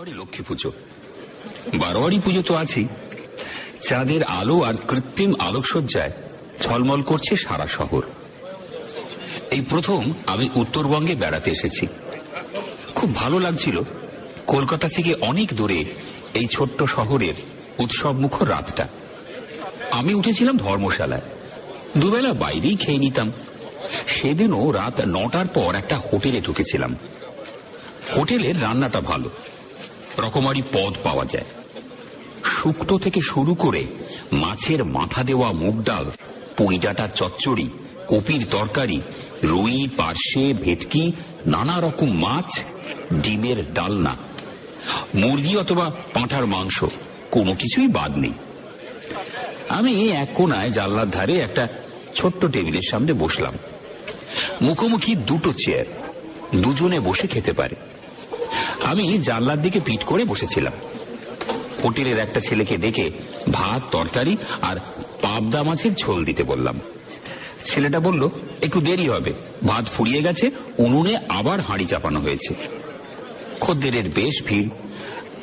পরে লক্ষ্মী পুজো, বারোয়ারি পুজো তো আছেই। চাঁদের আলো আর কৃত্রিম আলোকসজ্জায় ঝলমল করছে সারা শহর। এই প্রথম আমি উত্তরবঙ্গে বেড়াতে এসেছি। খুব ভালো লাগছিল কলকাতা থেকে অনেক দূরে এই ছোট্ট শহরের উৎসবমুখর রাতটা। আমি উঠেছিলাম ধর্মশালায়, দুবেলা বাইরেই খেয়ে নিতাম। সেদিনও রাত 9টার পর একটা হোটেলে ঢুকেছিলাম। হোটেলের রান্নাটা ভালো, রকমারি পদ পাওয়া যায়। শুক্তো থেকে শুরু করে মাছের মাথা দেওয়া মুগ ডাল, পুঁই ডাঁটার চচ্চড়ি, কপির তরকারি, রুই, পার্শে, ভেটকি, নানা রকম মাছ, ডিমের ডালনা, মুরগি অথবা পাঁঠার মাংস, কোনো কিছুই বাদ নেই। আমি এক কোনায় জানলার ধারে একটা ছোট্ট টেবিলের সামনে বসলাম। মুখোমুখি দুটো চেয়ার, দুজনে বসে খেতে পারে। আমি জানলার দিকে পিঠ করে বসেছিলাম। হোটেলের একটা ছেলেকে ডেকে ভাত, তরকারি আর পাবদা মাছের ঝোল দিতে বললাম। ছেলেটা বলল একটু দেরি হবে, ভাত ফুরিয়ে গেছে, উনুনে আবার হাঁড়ি চাপানো হয়েছে। খদ্দেরের বেশ ভিড়।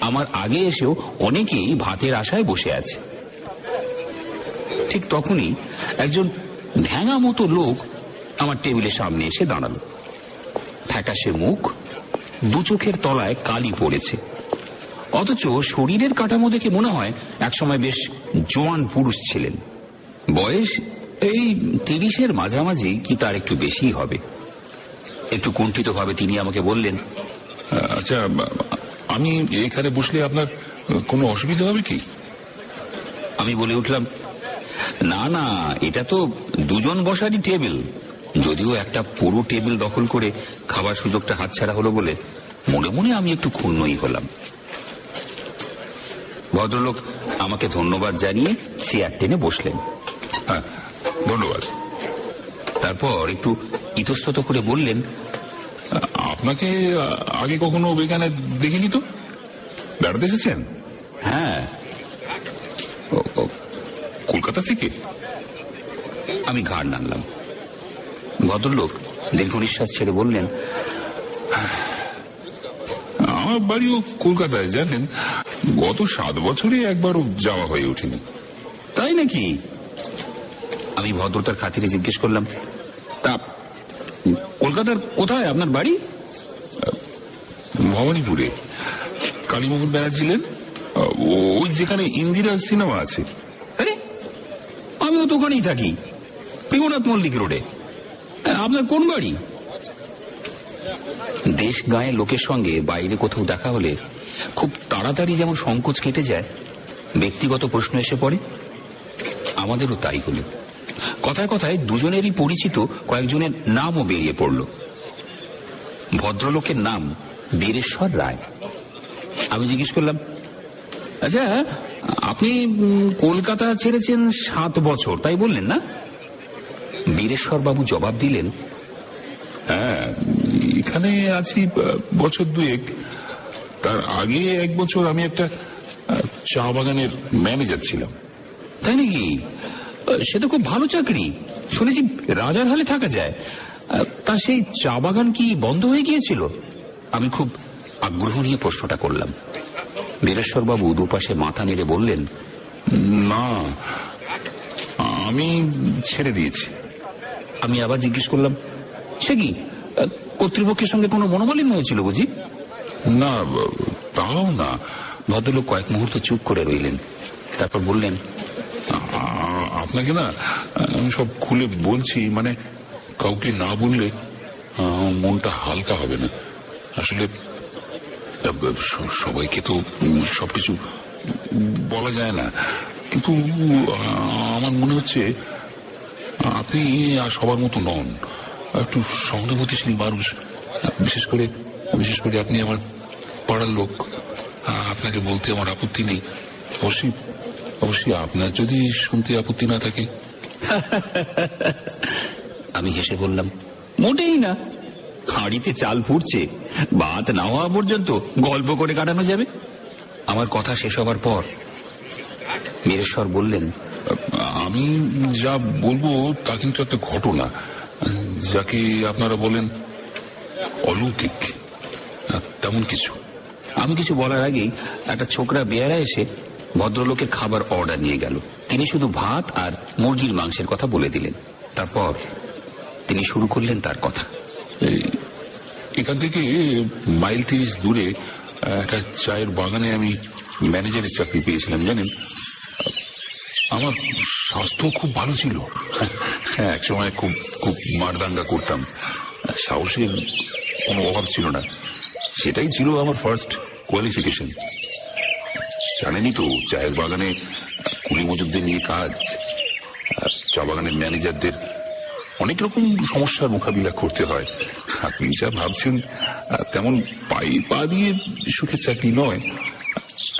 আমার আগে এসেও অনেকেই ভাতের আশায় বসে আছে। ঠিক তখনই একজন ঢ্যাঙা মতো লোক আমার টেবিলের সামনে এসে দাঁড়ালো। ফ্যাকাশে মুখ, দু চোখের তলায় কালি পড়েছে, অথচ শরীরের কাঠামো দেখে মনে হয় একসময় বেশ জোয়ান পুরুষ ছিলেন। বয়স এই 30-এর মাঝামাঝি কি তার একটু বেশি হবে। একটু কুণ্ঠিত ভাবে তিনি আমাকে বললেন, আচ্ছা, আমি এখানে বসলে আপনার কোনো অসুবিধা হবে কি? আমি বলে উঠলাম, না না, এটা তো দুজন বসারই টেবিল। যদিও একটা পুরো টেবিল দখল করে খাবার সুযোগটা হাতছাড়া হলো বলে মনে মনে আমি একটু ক্ষুণ্ণই হলাম। ভদ্রলোক আমাকে ধন্যবাদ জানিয়ে চেয়ার টেনে বসলেন। হ্যাঁ, ধন্যবাদ। তারপর একটু ইতস্তত করে বললেন, আপনাকে আগে কখনো এখানে দেখিনি তো, বেড়াতে এসেছেন? হ্যাঁ। কলকাতা থেকে? আমি ঘাড় নাড়লাম। ভদ্রলোক দীর্ঘ নিঃশ্বাস ছেড়ে বললেন, আমার বাড়িও কলকাতায়, জানেন। গত 7 বছরে একবারও যাওয়া হয়ে ওঠেনি। তাই নাকি? আমি ভদ্রতার খাতিরে জিজ্ঞেস করলাম, তা কলকাতার কোথায় আপনার বাড়ি? ভবানীপুরে। কালীমোহন ব্যানার্জি, ওই যেখানে ইন্দিরা সিনেমা আছে। আরে, আমিও তো ওখানেই থাকি, পিগনাথ মল্লিক রোডে। আপনার কোন বাড়ি? দেশ গাঁয়ের লোকের সঙ্গে বাইরে কোথাও দেখা হলে খুব তাড়াতাড়ি যেমন সংকোচ কেটে যায়, ব্যক্তিগত প্রশ্ন এসে পড়ে। আমাদেরও তাই হলো। কথায় কথায় দুজনেরই পরিচিত কয়েকজনের নামও বেরিয়ে পড়ল। ভদ্রলোকের নাম বীরেশ্বর রায়। আমি জিজ্ঞেস করলাম, আচ্ছা, আপনি কলকাতা ছেড়েছেন 7 বছর, তাই বললেন না? বীরেশ্বর বাবু জবাব দিলেন, হ্যাঁ, এখানে আছি বছর 2। তার আগে 1 বছর আমি একটা চা বাগানের ম্যানেজার ছিলাম। তাই নাকি? সে তো খুব ভালো চাকরি, শুনেছি রাজার হালে থাকা যায়। তা সেই চা বাগান কি বন্ধ হয়ে গিয়েছিল? আমি খুব আগ্রহ নিয়ে প্রশ্নটা করলাম। বীরেশ্বর বাবু দুপাশে মাথা নেড়ে বললেন, না, আমি ছেড়ে দিয়েছি। আমি আবার জিজ্ঞেস করলাম, সে কি কর্তৃপক্ষের সঙ্গে কোনো মনোমালিন্য হয়েছিল বুঝি? না, তাও না। ভদ্রলোক কয়েক মুহূর্ত চুপ করে রইলেন, তারপর বললেন, আপনাকে না আমি সব খুলে বলছি, মানে কাউকে না বললে মনটা হালকা হবে না। আসলে সবাইকে তো সবকিছু বলা যায় না, কিন্তু আমার মনে হচ্ছে আপনি আর সবার মতো নন, একটু সহানুভূতিশীল মানুষ। বিশেষ করে আপনি আমার পাড়ার লোক। আপনাকে বলতে আমার আপত্তি নেই। অবশ্যই আপনার যদি শুনতে আপত্তি না থাকে। আমি হেসে বললাম, মোটেই না। হাঁড়িতে চাল ফুটছে, ভাত না হওয়া পর্যন্ত গল্প করে কাটানো যাবে। আমার কথা শেষ হবার পর বীরেশ্বর বললেন, আমি যা বলবো তা কিন্তু একটা ঘটনা, যাকে আপনারা বলেন অলৌকিক, তেমন কিছু। আমি কিছু বলার আগেই একটা ছোকরা বেয়ারা এসে ভদ্রলোকের খাবার অর্ডার নিয়ে গেল। তিনি শুধু ভাত আর মুরগির মাংসের কথা বলে দিলেন। তারপর তিনি শুরু করলেন তার কথা। এখান থেকে মাইল 30 দূরে একটা চায়ের বাগানে আমি ম্যানেজারের চাকরি পেয়েছিলাম জানেন। আমার স্বাস্থ্য খুব ভালো ছিল। হ্যাঁ, এক সময় খুব খুব মারদাঙ্গা করতাম, সাহসের কোনো অভাব ছিল না। সেটাই ছিল আমার ফার্স্ট কোয়ালিফিকেশন। জানেনই তো, চায়ের বাগানে কুলি মজুরদের নিয়ে কাজ। চা বাগানের ম্যানেজারদের অনেক রকম সমস্যার মোকাবিলা করতে হয়। আপনি যা ভাবছেন তেমন পায়ে পা দিয়ে সুখের চাকরি নয়।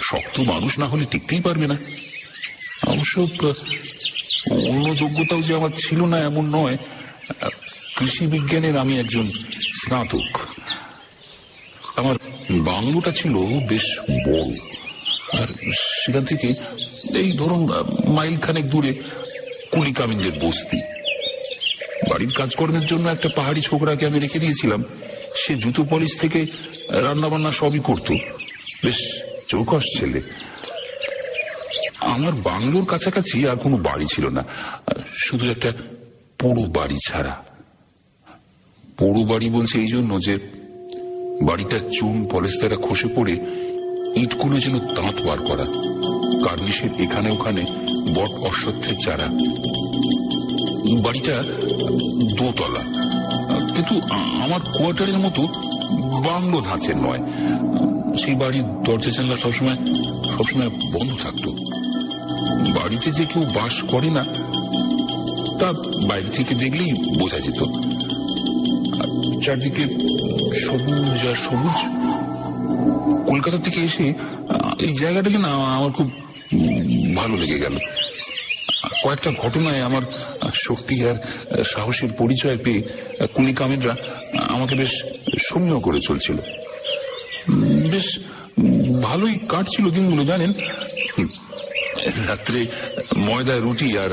শক্ত মানুষ না হলে টিকতেই পারবে না। অবশ্য অন্য যোগ্যতাও যে আমার ছিল না এমন নয়। কৃষি বিজ্ঞানের আমি একজন স্নাতক। আমার বাংলোটা ছিল বেশ বড়, আর সেখান থেকে এই ধরুন মাইল খানেক দূরে কুলি কামিনদের বস্তি। বাড়ির কাজকর্মের জন্য একটা পাহাড়ি ছোকরাকে আমি রেখে দিয়েছিলাম। সে জুতো পলিশ থেকে রান্না বান্না সবই করত। বেশ চৌকস ছেলে। আমার বাংলোর কাছাকাছি আর কোনো বাড়ি ছিল না, শুধু একটা পোড়ো বাড়ি ছাড়া। পোড়ো বাড়ি বলছে এই জন্য যে বাড়িটা চুন পলেস্তারা খসে পড়ে ইটগুলো যেন দাঁত বার করা, কার্নিশের এখানে ওখানে বট অশ্বত্থের চারা। বাড়িটা দোতলা, কিন্তু আমার কোয়ার্টারের মতো বাংলো ধাঁচের নয়। সেই বাড়ির দরজা জানলা সবসময় বন্ধ থাকতো। বাড়িতে যে কেউ বাস করে না তা বাইরে থেকে দেখলেই বোঝা যেত। চারদিকে সবুজ আর সবুজ। কলকাতা থেকে এসে এই জায়গাটাকে না আমার খুব ভালো লেগে গেল। কয়েকটা ঘটনায় আমার শক্তি আর সাহসের পরিচয় পেয়ে কুলি কামিনরা আমাকে বেশ সমীহ করে চলছিল। বেশ ভালোই কাটছিল দিনগুলো জানেন। রাত্রে ময়দায় রুটি আর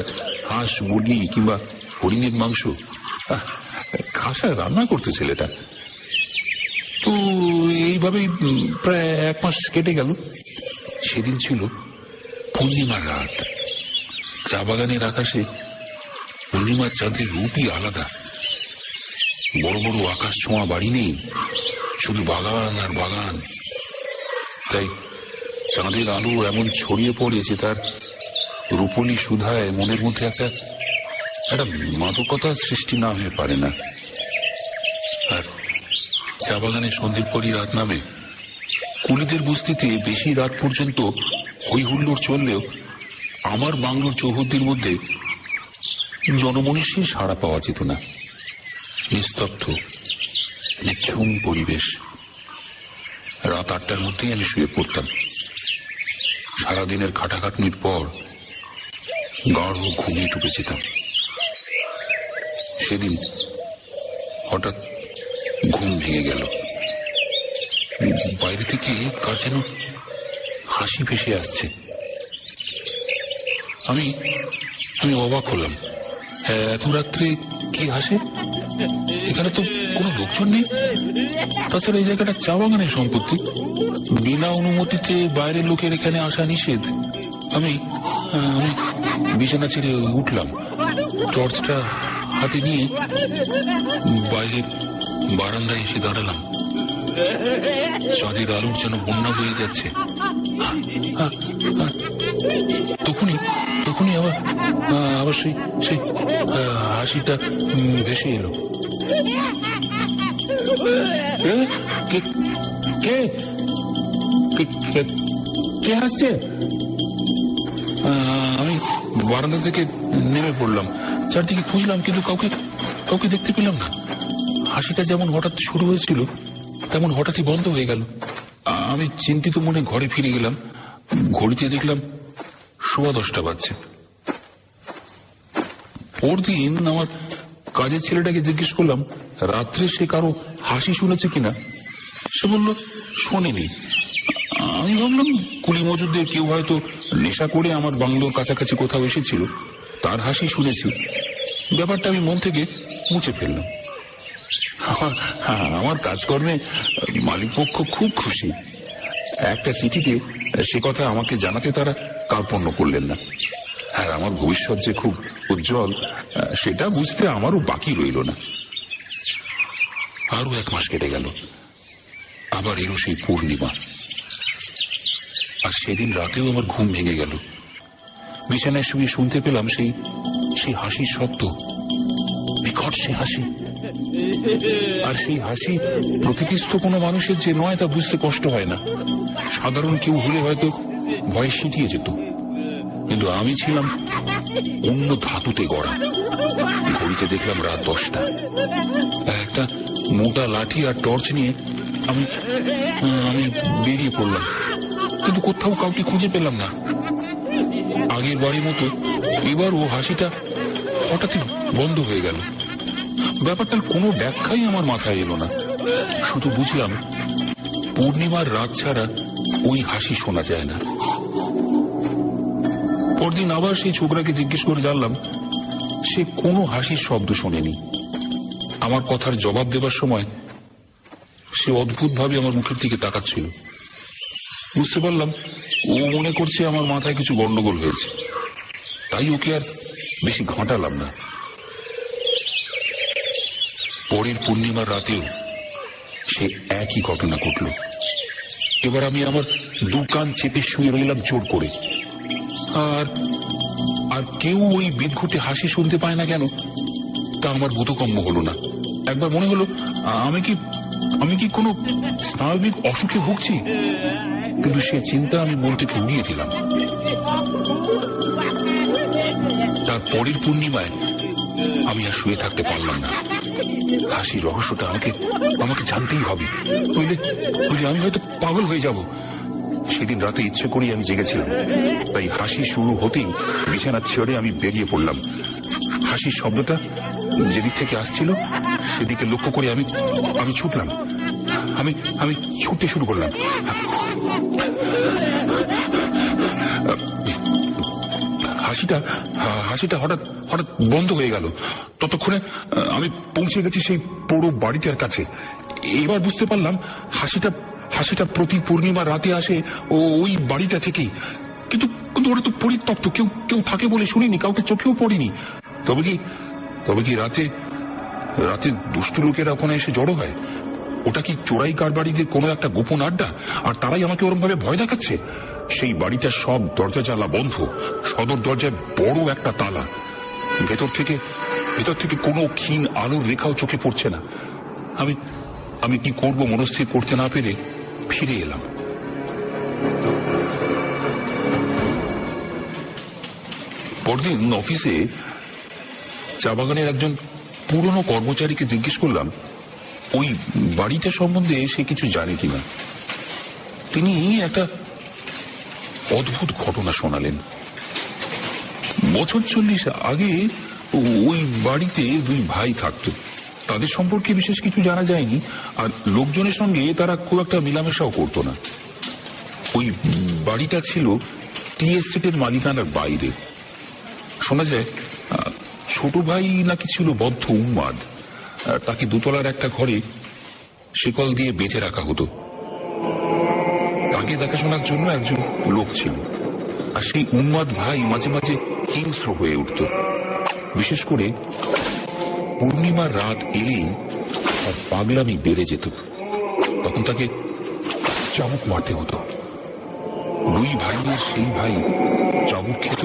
হাঁস মুরগি কিংবা হরিণের মাংস খাসায় রান্না করতে ছেলেটা। তো এইভাবেই প্রায় 1 মাস কেটে গেল। সেদিন ছিল পূর্ণিমার রাত। চা বাগানের আকাশে পূর্ণিমার চাঁদের রূপই আলাদা। বড় বড় আকাশ ছোঁয়া বাড়ি নেই, শুধু বাগান আর বাগান। তাই চাঁদের আলো এমন ছড়িয়ে পড়েছে তার রূপলি সুধায় মনের মধ্যে একটা মাদকতার সৃষ্টি না হয়ে পারে না। আর চা বাগানে সন্ধ্যের পরই রাত নামে। কুলিদের বস্তিতে বেশি রাত পর্যন্ত হই হুল্লোড় চললেও আমার বাংলোর চৌহদ্দির মধ্যে জনমনুষ্যের সাড়া পাওয়া যেত না। নিস্তব্ধ নিঝুম পরিবেশ। রাত 8টার মধ্যেই আমি শুয়ে পড়তাম। সারাদিনের খাটাখাটনির পর গাঢ় ঘুমিয়ে ডুবে যেতাম। সেদিন হঠাৎ ঘুম ভেঙে গেল। বাইরে থেকে কার যেন হাসি ভেসে আসছে। আমি অবাক হলাম। এত রাত্রে কি হাসে? এখানে তো কোনো লোকজন নেই। তাছাড়া এই জায়গাটা চা বাগানের সম্পত্তি। বিনা অনুমতিতে বাইরের লোকের এখানে আসা নিষেধ। আমি বিছানা ছেড়ে উঠলাম। টর্চটা হাতে নিয়ে বাইরের বারান্দায় এসে দাঁড়ালাম। চাঁদের আলোর যেন বন্যা হয়ে যাচ্ছে। তখনই আবার সেই হাসিটা ভেসে এলো। কে হাসছে? আমি বারান্দা থেকে নেমে পড়লাম। চারদিকে খুঁজলাম, কিন্তু কাউকে দেখতে পেলাম না। হাসিটা যেমন হঠাৎ শুরু হয়েছিল তেমন হঠাৎই বন্ধ হয়ে গেল। আমি চিন্তিত মনে ঘরে ফিরে গেলাম। ঘড়িতে দেখলাম 10:15 বাজছে। পরদিন আমার কাজের ছেলেটাকে জিজ্ঞেস করলাম রাত্রে সে কারো হাসি শুনেছে কিনা। সে বলল শোনেনি। আমি ভাবলাম কুলি মজুরদের কেউ হয়তো নেশা করে আমার বাংলোর কাছাকাছি কোথাও এসেছিল, তার হাসি শুনেছি। ব্যাপারটা আমি মন থেকে মুছে ফেললাম। আমার কাজকর্মে মালিকপক্ষ খুব খুশি। একটা চিঠিতে সে কথা আমাকে জানাতে তারা কার্পণ্য করলেন না। আর আমার ভবিষ্যৎ যে খুব উজ্জ্বল সেটা বুঝতে আমারও বাকি রইল না। আরো 1 মাস কেটে গেল। আবার এলো সেই পূর্ণিমা। আর সেদিন রাতেও আমার ঘুম ভেঙে গেল। বিছানায় শুয়ে শুনতে পেলাম সেই হাসির শব্দ, বিকট সে হাসি। আর সেই হাসি প্রকৃতিস্থ কোনো মানুষের যে নয় তা বুঝতে কষ্ট হয় না। সাধারণ কেউ হলে হয়তো ভয়ে সিটিয়ে যেত, কিন্তু আমি ছিলাম অন্য ধাতুতে গড়া। ঘড়িতে দেখলাম রাত 10টা। একটা মোটা লাঠি আর টর্চ নিয়ে আমি বেরিয়ে পড়লাম, কিন্তু কোথাও কাউকে খুঁজে পেলাম না। আগের বাড়ির মতো এবারও হাসিটা হঠাৎই বন্ধ হয়ে গেল। ব্যাপারটার কোনো ব্যাখ্যাই আমার মাথায় এলো না। শুধু বুঝলাম পূর্ণিমার রাত ছাড়া ওই হাসি শোনা যায় না। পরদিন আবার সেই ছোকরাকে জিজ্ঞেস করে জানলাম সে কোনো হাসির শব্দ শোনেনি। আমার কথার জবাব দেবার সময় সে অদ্ভুতভাবে আমার মুখের দিকে তাকাচ্ছিল। বুঝতে পারলাম ও মনে করছে আমার মাথায় কিছু গন্ডগোল হয়েছে, তাই ওকে আর বেশি ঘাঁটালাম না। পরের পূর্ণিমার রাতেও সে একই ঘটনা ঘটল। এবার আমি আমার 2 কান চেপে শুয়ে রইলাম জোর করে। আর কেউ ওই বিদঘুটে হাসি শুনতে পায় না কেন তা আমার বোধগম্য হলো না। একবার মনে হলো আমি কি কোনো স্নায়বিক অসুখে ভুগছি, কিন্তু সে চিন্তা আমি মন থেকে উড়িয়ে দিলাম। তার পরের পূর্ণিমায় আমি আর শুয়ে থাকতে পারলাম না। হাসির রহস্যটা আমাকে জানতেই হবে, নইলে আমি হয়তো পাগল হয়ে যাব। সেদিন রাতে ইচ্ছে করেই আমি জেগেছিলাম, তাই হাসি শুরু হতেই বিছানা ছেড়ে আমি বেরিয়ে পড়লাম। হাসির শব্দটা যেদিক থেকে আসছিল সেদিকে লক্ষ্য করে আমি ছুটলাম। আমি ছুটতে শুরু করলাম। হাসিটা হঠাৎ বন্ধ হয়ে গেল। ততক্ষণে আমি পৌঁছে গেছি সেই পুরো বাড়িটার কাছে। এবার বুঝতে পারলাম হাসিটা প্রতি পূর্ণিমা রাতে আসে ওই বাড়িটা থেকেই। কিন্তু ওরা তো পরিত্যক্ত, কেউ থাকে বলে শুনিনি, কাউকে চোখেও পড়েনি। তবে কি রাতে দুষ্টু লোকেরা ওখানে এসে জড়ো হয়? ওটা কি চোরাই কারবারিদের কোনো একটা গোপন আড্ডা, আর তারাই আমাকে ওরকম ভাবে ভয় দেখাচ্ছে? সেই বাড়িটার সব দরজা জানলা বন্ধ, সদর দরজায় বড় একটা তালা। ভেতর থেকে কোনো ক্ষীণ আলোর রেখাও চোখে পড়ছে না। আমি কি করব মনস্থির করতে না পেরে ফিরে এলাম। পরদিন অফিসে চা বাগানের একজন পুরনো কর্মচারীকে জিজ্ঞেস করলাম ওই বাড়িটা সম্বন্ধে সে কিছু জানে কিনা। তিনি একটা অদ্ভুত ঘটনা শোনালেন। বছর 40 আগে ওই বাড়িতে 2 ভাই থাকত। তাদের সম্পর্কে বিশেষ কিছু জানা যায়নি, আর লোকজনের সঙ্গে তারা খুব একটা মেলামেশাও করত না। ওই বাড়িটা ছিল টি এস্টেটের মালিকানার বাইরে। শোনা যায় ছোট ভাই নাকি ছিল বদ্ধ উন্মাদ। তাকে 2 তলার একটা ঘরে শিকল দিয়ে বেঁধে রাখা হতো। তাকে দেখাশোনার জন্য একজন লোক ছিল, আর সেই উন্মাদ ভাই মাঝে মাঝে হিংস্র হয়ে উঠত। বিশেষ করে পূর্ণিমার রাত এলেই তার পাগলামি বেড়ে যেত। তখন তাকে চাবুক মারতে হতো। 2 ভাইয়ের সেই ভাই চাবুক খেত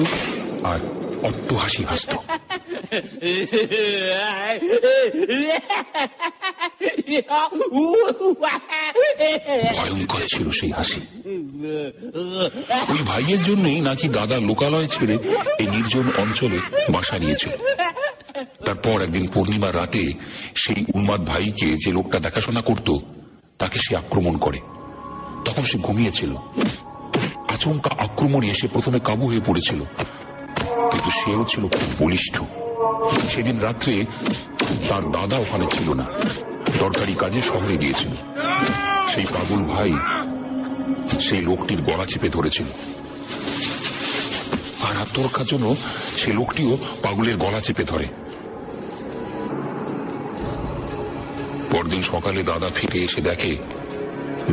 আর অট্টহাসি হাসত। ভয়ঙ্কর ছিল সেই হাসি। ওই ভাইয়ের জন্যই নাকি দাদা লোকালয় ছেড়ে এই নির্জন অঞ্চলে বাসা নিয়েছিল। তারপর একদিন পূর্ণিমার রাতে সেই উন্মাদ ভাইকে যে লোকটা দেখাশোনা করত তাকে সে আক্রমণ করে। তখন সে ঘুমিয়েছিল। আচমকা আক্রমণে এসে প্রথমে কাবু হয়ে পড়েছিল, কিন্তু সেও ছিল খুব বলিষ্ঠ। সেদিন রাত্রে তার দাদা ওখানে ছিল না, দরকারি কাজে শহরে গিয়েছিল। সেই পাগল ভাই সেই লোকটির গলা চেপে ধরেছিল, আর আত্মরক্ষার জন্য সেই লোকটিও পাগলের গলা চেপে ধরে। পরদিন সকালে দাদা ফিরে এসে দেখে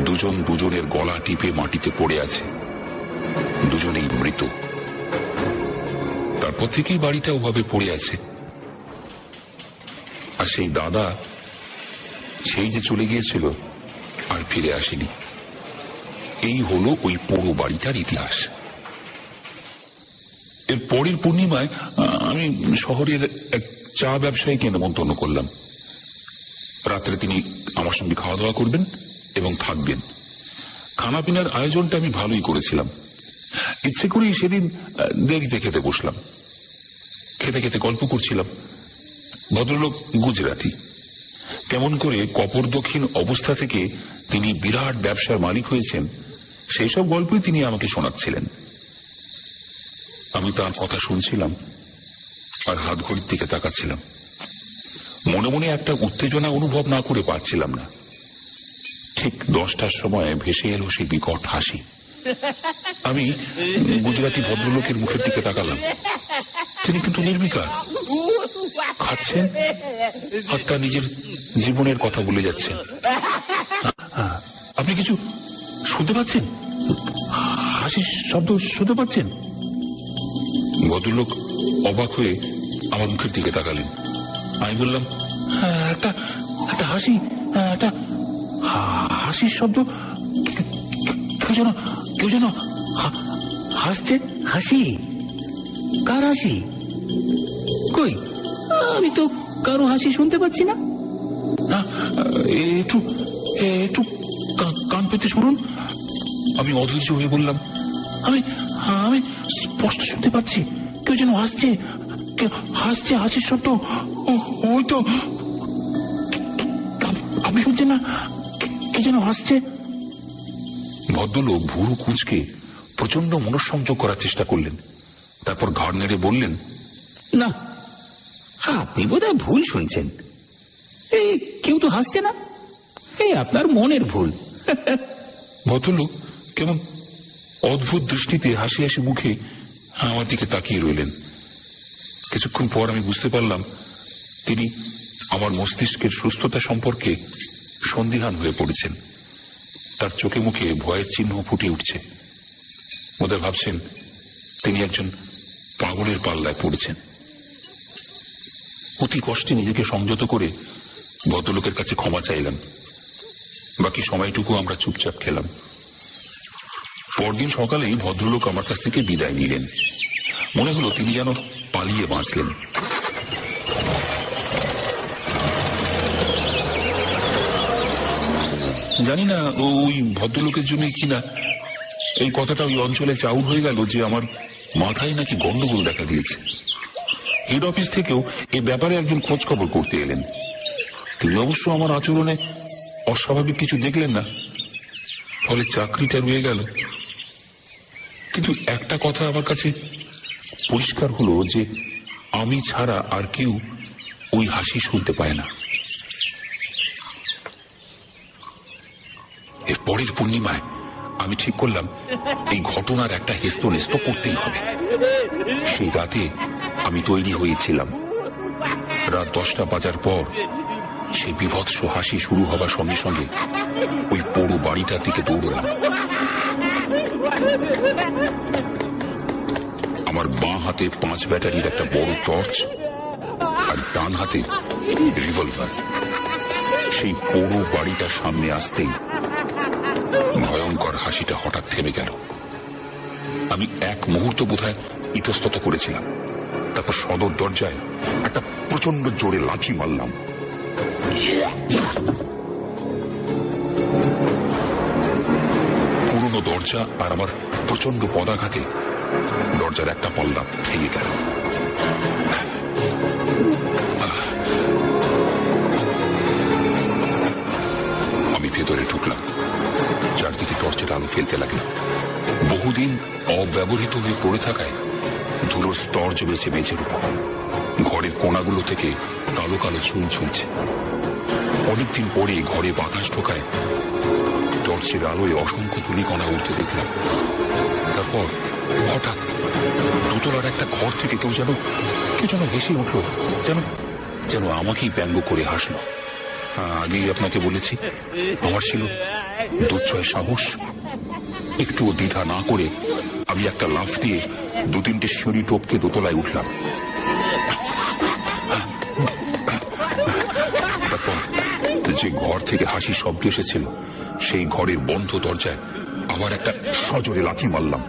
দুজন দুজনের গলা টিপে মাটিতে পড়ে আছে, দুজনেই মৃত। তারপর থেকেই বাড়িটা ওভাবে পড়ে আছে। আর সেই দাদা, সেই যে চলে গিয়েছিল আর ফিরে আসেনি। এই হলো ওই পুরো বাড়িটার ইতিহাস। এর পরের পূর্ণিমায় আমি শহরের এক চা ব্যবসায়ীকে নেমন্তন্ন করলাম। রাত্রে তিনি আমার সঙ্গে খাওয়া দাওয়া করবেন এবং থাকবেন। খানা পিনার আয়োজনটা আমি ভালোই করেছিলাম। ইচ্ছে করেই সেদিন দেরিতে খেতে বসলাম। খেতে খেতে গল্প করছিলাম। ভদ্রলোক গুজরাটি। কেমন করে কপরদক্ষিণ অবস্থা থেকে তিনি বিরাট ব্যবসার মালিক হয়েছেন সেই সব গল্পই তিনি আমাকে শোনাচ্ছিলেন। আমি তার কথা শুনছিলাম আর হাত ঘড়ির দিকে তাকাচ্ছিলাম। মনে মনে একটা উত্তেজনা অনুভব না করে পাচ্ছিলাম না। ঠিক 10টার সময় ভেসে এলো সেই বিকট হাসি। আমি গুজরাটি ভদ্রলোকের মুখের দিকে তাকালাম। তিনি কিন্তু নির্বিকার, খাচ্ছেন আর তার নিজের জীবনের কথা বলে যাচ্ছেন। আপনি কিছু শুনতে পাচ্ছেন? হাসির শব্দ শুনতে পাচ্ছেন? ভদ্রলোক অবাক হয়ে আমার মুখের দিকে তাকালেন। আমি বললাম, একটা হাসি, একটা হাসির শব্দ। কেউ যেন হাসছে। হাসি? কার হাসি? কই, আমি তো কারো হাসি শুনতে পাচ্ছি না। একটু কান পেতে শুনুন। আমি অধৈর্য হয়ে বললাম, আমি স্পষ্ট শুনতে পাচ্ছি কেউ যেন হাসছে, হাসির শব্দ। ওই তো, আপনি শুনছেন না? কে যেন হাসছে। ভদ্রলোক ভুরু কুঁচকে প্রচন্ড মনঃসংযোগ করার চেষ্টা করলেন। তারপর ঘাড় নেড়ে বললেন, না, আপনি বোধহয় ভুল শুনছেন। এই কেউ তো হাসছে না। এই আপনার মনের ভুল। ভদ্রলোক কেমন অদ্ভুত দৃষ্টিতে হাসি হাসি মুখে আমার দিকে তাকিয়ে রইলেন। কিছুক্ষণ পর আমি বুঝতে পারলাম তিনি আমার মস্তিষ্কের সুস্থতা সম্পর্কে সন্দিহান হয়ে পড়েছেন। তার চোখে মুখে ভয়ের চিহ্ন ফুটে উঠছে। ওদের ভাবছেন তিনি একজন পাগলের পাল্লায় পড়েছেন। অতি কষ্টে নিজেকে সংযত করে ভদ্রলোকের কাছে ক্ষমা চাইলাম। বাকি সময়টুকু আমরা চুপচাপ খেলাম। পরদিন সকালেই ভদ্রলোক আমার কাছ থেকে বিদায় নিলেন। মনে হলো তিনি যেন পালিয়ে বাঁচলেন। জানি না ওই ভদ্রলোকের জন্য কিনা এই কথাটা ওই অঞ্চলে চাউর হয়ে গেল যে আমার মাথায় নাকি গন্ডগোল দেখা দিয়েছে। হেড অফিস থেকেও এ ব্যাপারে একজন খোঁজ খবর করতে এলেন। তিনি অবশ্য আমার আচরণে অস্বাভাবিক কিছু দেখলেন না, ফলে চাকরিটা রয়ে গেল। কিন্তু একটা কথা আমার কাছে পরিষ্কার হলো যে আমি ছাড়া আর কেউ ওই হাসি শুনতে পায় না। এর পরের পূর্ণিমায় আমি ঠিক করলাম এই ঘটনার একটা হেস্তনেস্ত করতেই হবে। সেই রাতে আমি তৈরি হয়েছিলাম। রাত 10টা বাজার পর সেই বিভৎস হাসি শুরু হবার সঙ্গে সঙ্গে ওই পুরো বাড়িটার দিকে দৌড়লাম। আমার বাঁ হাতে 5 ব্যাটারির একটা বড় টর্চ আর ডান হাতে রিভলভার। সেই পুরো বাড়িটার সামনে আসতেই ভয়ঙ্কর হাসিটা হঠাৎ থেমে গেল। আমি এক মুহূর্ত বোধহয় ইতস্তত করেছিলাম। তারপর সদর দরজায় একটা প্রচন্ড জোরে লাথি মারলাম। পুরনো দরজা আর আমার প্রচন্ড পদাঘাতে দরজার একটা পাল্লা ভেঙে গেল। আমি ভেতরে ঢুকলাম। চারদিকে টর্চের আলো ফেলতে লাগলাম। বহুদিন অব্যবহৃত হয়ে পড়ে থাকায় ধুলোর স্তর জমেছে মেঝের উপর। ঘরের কোণাগুলো থেকে কালো কালো চুল ঝুলছে। অনেকদিন পরে ঘরে বাতাস ঢোকায় টর্চের আলোয় অসংখ্য ধূলিকণা উঠতে দেখলাম। তারপর হঠাৎ দোতলার একটা ঘর থেকে কেউ যেন হেসে উঠল, যেন আমাকেই ব্যঙ্গ করে হাসল। আগেই আপনাকে বলেছি আমার ছিল দুর্জয় সাহস। একটুও দ্বিধা না করে আমি একটা লাফ দিয়ে 2-3টে সিঁড়ি টপকে দোতলায় উঠলাম। তারপর যে ঘর থেকে হাসির শব্দ এসেছিল সেই ঘরের বন্ধ দরজায় আবার একটা সজোরে লাথি মারলাম।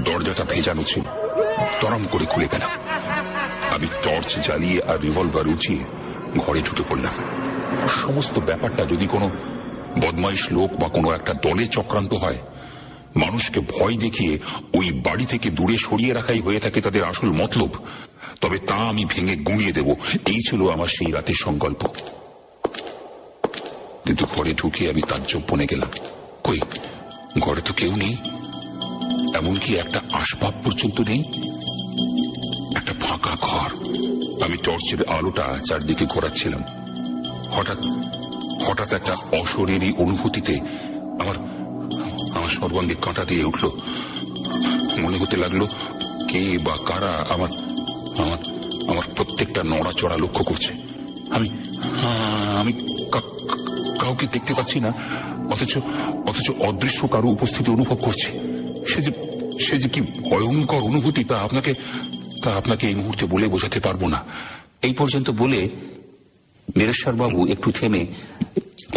দরজাটা ভেজানো ছিল, তরম করে খুলে গেল। আমি টর্চ জ্বালিয়ে আর রিভলভার উঁচিয়ে ঘরে ঢুকে পড়লাম। সমস্ত ব্যাপারটা যদি কোনো বদমাইশ লোক বা কোনো একটা দলে চক্রান্ত হয়, মানুষকে ভয় দেখিয়ে ওই বাড়ি থেকে দূরে সরিয়ে রাখাই হয়ে থাকে তাদের আসল মতলব, তবে তা আমি ভেঙে গুঁড়িয়ে দেব, এই ছিল আমার সেই রাতের সংকল্প। কিন্তু ঘরে ঢুকে আমি তাজ্জব বনে গেলাম। কই, ঘরে তো কেউ নেই, এমনকি একটা আসবাব পর্যন্ত নেই। একটা ফাঁকা ঘর। আমি টর্চের আলোটা চারদিকে ঘোরাচ্ছিলাম। হঠাৎ একটা অশরীরী অনুভূতিতে আমার সর্বাঙ্গে কাঁটা দিয়ে উঠল। মনে হতে লাগলো কে বা কারা আমার আমার আমার প্রত্যেকটা নড়াচড়া লক্ষ্য করছে। আমি কাউকে দেখতে পাচ্ছি না, অথচ অদৃশ্য কারো উপস্থিতি অনুভব করছি। সে যে কি ভয়ঙ্কর অনুভূতি তা আপনাকে এই মুহূর্তে বলে বোঝাতে পারবো না। এই পর্যন্ত বলে বীরেশ্বরবাবু একটু থেমে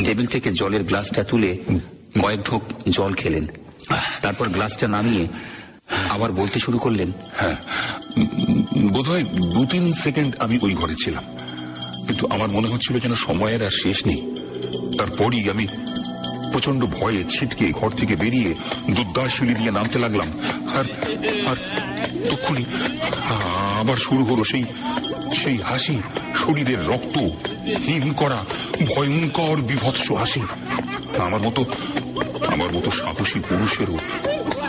টেবিল থেকে জলের গ্লাসটা তুলে কয়েক ঢোক জল খেলেন। তারপর গ্লাসটা নামিয়ে আবার বলতে শুরু করলেন। হ্যাঁ, বোধহয় 2-3 সেকেন্ড আমি ওই ঘরে ছিলাম, কিন্তু আমার মনে হচ্ছিল যেন সময়ের আর শেষ নেই। তারপরই আমি প্রচন্ড ভয়ে ছিটকে ঘর থেকে বেরিয়ে দুর্দার সিঁড়ি দিয়ে নামতে লাগলাম। আর তক্ষুনি আবার শুরু হলো সেই হাসি, শরীরের রক্ত হিম করা ভয়ঙ্কর বিভৎস হাসি। আমার মতো সাহসী পুরুষেরও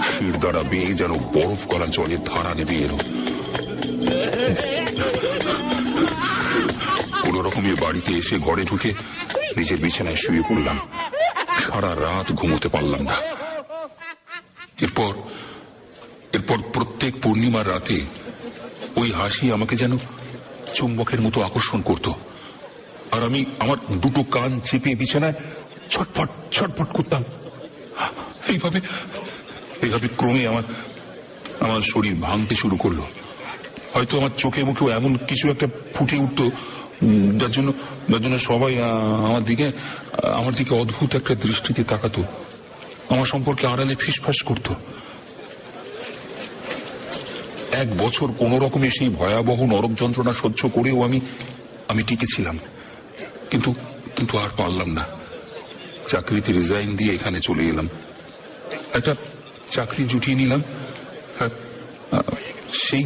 শির দ্বারা বেয়ে যেন বরফ গলা জলের ধারা নেমে এলো। কোন রকমে বাড়িতে এসে ঘরে ঢুকে নিজের বিছানায় শুয়ে পড়লাম। সারা রাত ঘুমোতে পারলাম না। এরপর প্রত্যেক পূর্ণিমার রাতে ওই হাসি আমাকে যেন চুম্বকের মতো আকর্ষণ করত, আর আমি আমার দুটো কান চেপে বিছানায় ছটফট ছটফট করতাম। এইভাবে ক্রমে আমার শরীর ভাঙতে শুরু করলো। হয়তো আমার চোখে মুখেও এমন কিছু একটা ফুটে উঠত যার জন্য সবাই আমার দিকে অদ্ভুত একটা দৃষ্টিতে তাকাতো, আমার সম্পর্কে আড়ালে ফিসফাস করত। 1 বছর কোন রকমে সেই ভয়াবহ নরক যন্ত্রণা সহ্য করেও আমি টিকেছিলাম, কিন্তু আর পারলাম না। চাকরিতে রিজাইন দিয়ে এখানে চলে এলাম। একটা চাকরি জুটিয়ে নিলাম, সেই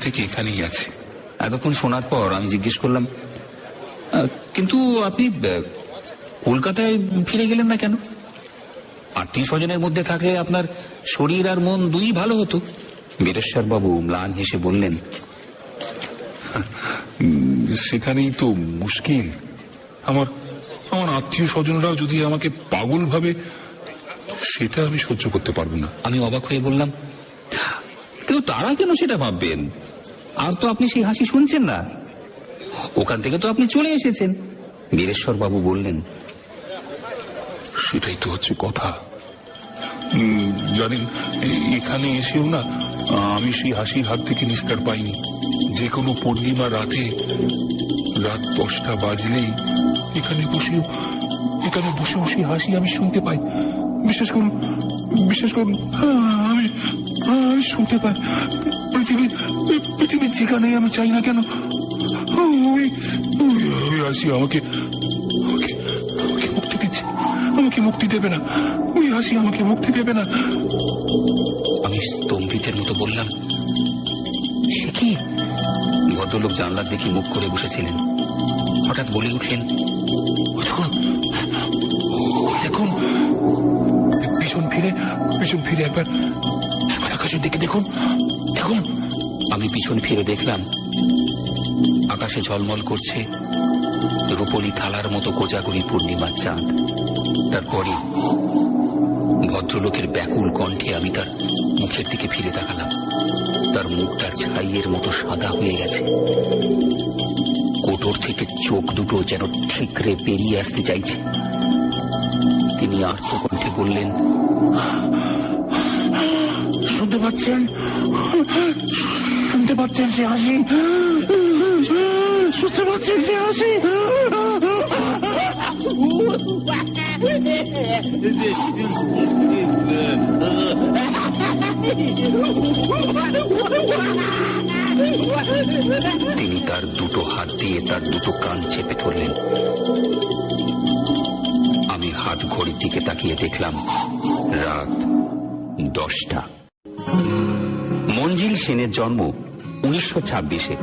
থেকে এখানেই আছে। এতক্ষণ শোনার পর আমি জিজ্ঞেস করলাম, কিন্তু আপনি কলকাতায় ফিরে গেলেন না কেন? আত্মীয় স্বজনের মধ্যে থাকলে আপনার শরীর আর মন দুই ভালো হতো। বীরেশ্বরবাবু ম্লান হেসে বললেন, সেখানেই তো মুশকিল। আমার আত্মীয় স্বজনরাও যদি আমাকে পাগল ভাবে, সেটা আমি সহ্য করতে পারবো না। আমি অবাক হয়ে বললাম, কিন্তু তারা কেন সেটা ভাববেন? আর তো আপনি সেই হাসি শুনছেন না, ওখান থেকে তো আপনি চলে এসেছেন। বীরেশ্বরবাবু বললেন, সেটাই তো হচ্ছে কথা। জানেন, এখানে এসেও না আমি সেই হাসির হাত থেকে নিস্তার পাইনি। যে কোনো পূর্ণিমা রাতে রাত 10টা বাজলেই এখানে বসে সেই হাসি আমি শুনতে পাই। বিশেষ করুন আমি শুনতে পাই। পৃথিবীর যেখানে আমি চাই না কেন, ওই হাসি আমাকে মুক্তি দিচ্ছে, আমাকে মুক্তি দেবে না। ওই হাসি আমাকে মুক্তি দেবে না। আমি স্তম্ভিতের মতো বললাম, সে কি? ভদ্রলোক জানলার দিকে মুখ করে বসেছিলেন। হঠাৎ বলে উঠলেন, দেখুন, পিছন ফিরে একবার আকাশের দিকে দেখুন। আমি পিছন ফিরে দেখলাম, আকাশে ঝলমল করছে রূপলি থালার মতো কোজাগরি পূর্ণিমার চাঁদ। তারপরে ভদ্রলোকের ব্যাকুল কণ্ঠে আমি তার মুখের দিকে ফিরে তাকালাম। তার মুখটা ছাইয়ের মতো সাদা হয়ে গেছে। থেকে চোখ দুটো যেন ঠিকরে বেরিয়ে আসতে চাইছে। তিনি আর্তকণ্ঠে বললেন, শুনতে পাচ্ছেন? শুনতে পাচ্ছেন সে হাসি? শুনতে পাচ্ছেন সে হাসি? তিনি তার দুটো হাত দিয়ে তার দুটো কান চেপে ধরলেন। আমি হাত ঘড়ির দিকে তাকিয়ে দেখলাম রাত 10টা। মঞ্জিল সেনের জন্ম 1926-এ।